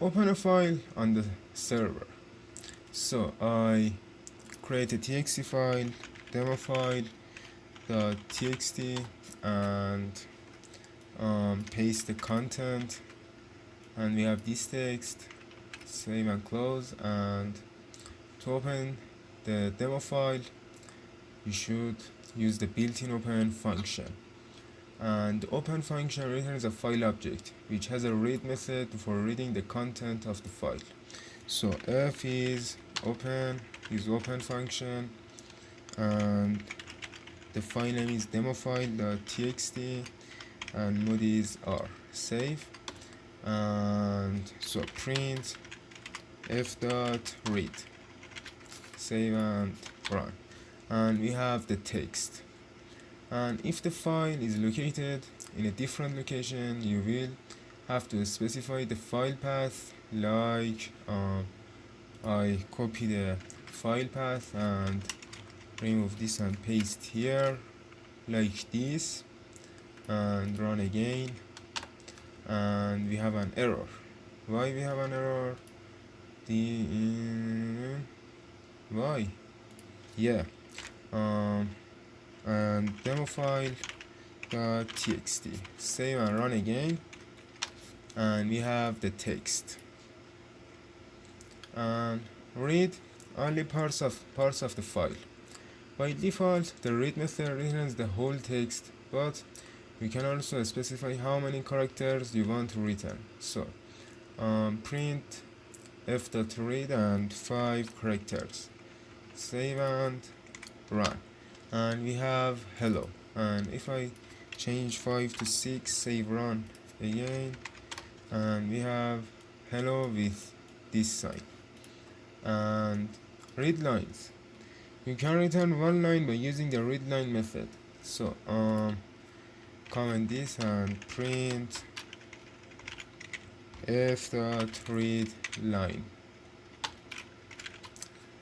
open a file on the server. So I create a txt file, demo file .txt, and paste the content, and we have this text. Save and close. And to open the demo file, you should use the built-in open function, and the open function returns a file object which has a read method for reading the content of the file. So f is open function, and the file name is demofile.txt, and mode is R. Save. And so print f.read. Save and run. And we have the text. And if the file is located in a different location, you will have to specify the file path, like I copy the file path and remove this and paste here like this, and run again, and we have an error. Why we have an error? Why? Yeah. And demo file .txt. Save and run again, and we have the text. And read only parts of the file. By default, the read method returns the whole text, but we can also specify how many characters you want to return. So print f.read and 5 characters. Save and run, and we have hello. And if I change 5 to 6, save, run again, and we have hello with this sign. And read lines, you can return one line by using the read line method. So comment this and print f.read line,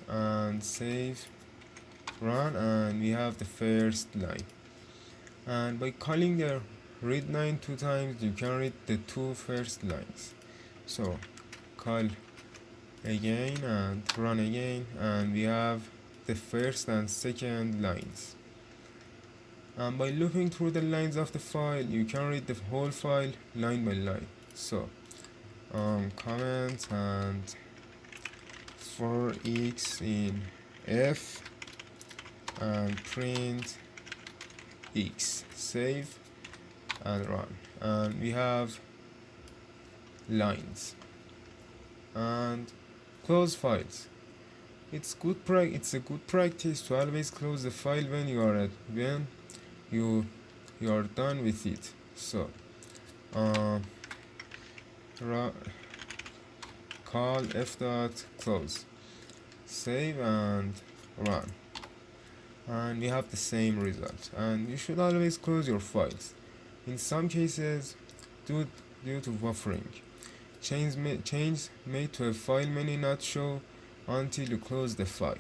and save, run, and we have the first line. And by calling the read line 2 times, you can read the 2 first lines. So call again and run again, and we have the first and second lines. And by looking through the lines of the file, you can read the whole file line by line. So comment and for x in f and print x, save and run, and we have lines. And close files. It's a good practice to always close the file when you are done with it. So call f.close, save and run, and we have the same result. And you should always close your files. In some cases, due to buffering, change made to a file may not show until you close the file.